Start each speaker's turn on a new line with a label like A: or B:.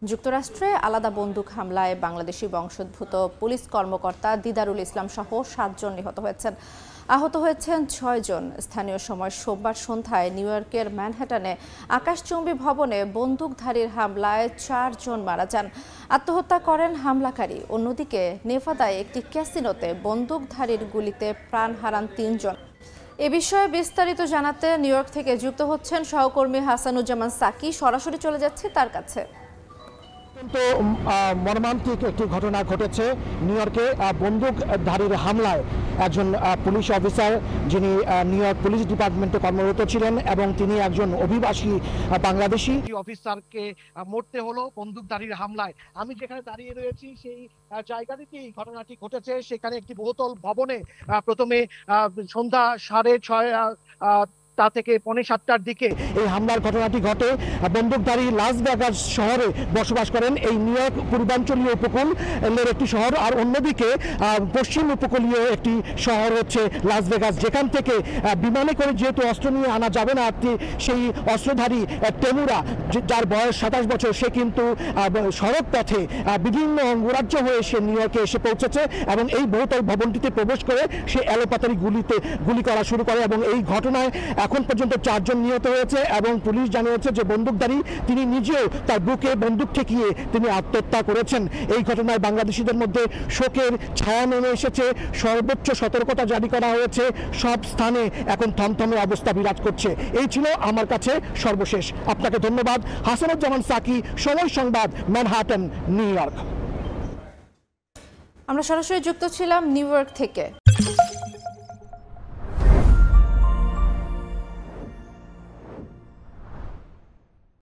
A: যুক্তরাষ্ট্রে আলাদা বন্দুক হামলায় বাংলাদেশি বংশোদ্ভূত পুলিশ কর্মকর্তা দিদারুল ইসলাম সহ ৭ জন নিহত হয়েছেন। আহত হয়েছেন ৬ জন। স্থানীয় সময় সোমবার সন্ধ্যায় নিউ ইয়র্কের ম্যানহাটনে আকাশচুম্বী ভবনে বন্দুকধারীর হামলায় ৪ জন মারা যান। আত্মহত্যা করেন হামলাকারী। অন্যদিকে নেভাদায় একটি ক্যাসিনোতে বন্দুকধারীর গুলিতে প্রাণ হারান ৩ জন। এ বিষয়ে বিস্তারিত জানাতে নিউ ইয়র্ক থেকে যুক্ত হচ্ছেন সহকর্মী হাসানুজ্জামান সাকি। সরাসরি চলে যাচ্ছে তার কাছে।
B: কিন্তু মর্মান্তিক একটি ঘটনা ঘটেছে নিউ ইয়র্কে বন্দুকধারীর হামলায়। একজন পুলিশ অফিসার যিনি নিউ ইয়র্ক পুলিশ ডিপার্টমেন্টে কর্মরত ছিলেন এবং তিনি একজন অভিবাসী বাংলাদেশি অফিসারকে মরতে হলো বন্দুকধারীর হামলায়। আমি যেখানে দাঁড়িয়ে রয়েছি সেই জায়গাটিতেই ঘটনাটি ঘটেছে। সেখানে একটি বহুতল ভবনে প্রথমে সন্ধ্যা 6:30 তা থেকে 6:45টার দিকে এই হামলার ঘটনাটি ঘটে। বন্দুকধারী লাস ভেগাস শহরে বসবাস করেন। এই নিউ ইয়র্ক পূর্বাঞ্চলীয় উপকূলের একটি শহর, আর অন্যদিকে পশ্চিম উপকূলীয় একটি শহর হচ্ছে লাস ভেগাস, যেখান থেকে বিমানে করে যেহেতু অস্ত্র নিয়ে আনা যাবে না, সেই অস্ত্রধারী টেমুরা, যার বয়স 27 বছর, সে কিন্তু সড়ক পথে বিভিন্ন অঙ্গরাজ্য হয়ে সে নিউ ইয়র্কে এসে পৌঁছেছে এবং এই বহুতল ভবনটিতে প্রবেশ করে সে এলোপাতারি গুলি করা শুরু করে এবং এই ঘটনায় এখন পর্যন্ত 4 জন নিহত হয়েছে এবং পুলিশ জানিয়েছে যে বন্দুকধারী তিনি নিজেও তার বুকে বন্দুক ঠেকিয়ে তিনি আত্মহত্যা করেছেন। এই ঘটনায় বাংলাদেশিদের মধ্যে শোকের ছায়া নেমে এসেছে। সর্বোচ্চ সতর্কতা জারি করা হয়েছে। সব স্থানে এখন থমথমে অবস্থা বিরাজ করছে। এই ছিল আমার কাছে সর্বশেষ। আপনাকে ধন্যবাদ। হাসানুজ্জামান সাকি, সময় সংবাদ, ম্যানহাটন, নিউ ইয়র্ক।
A: আমরা সরাসরি যুক্ত ছিলাম নিউ ইয়র্ক থেকে।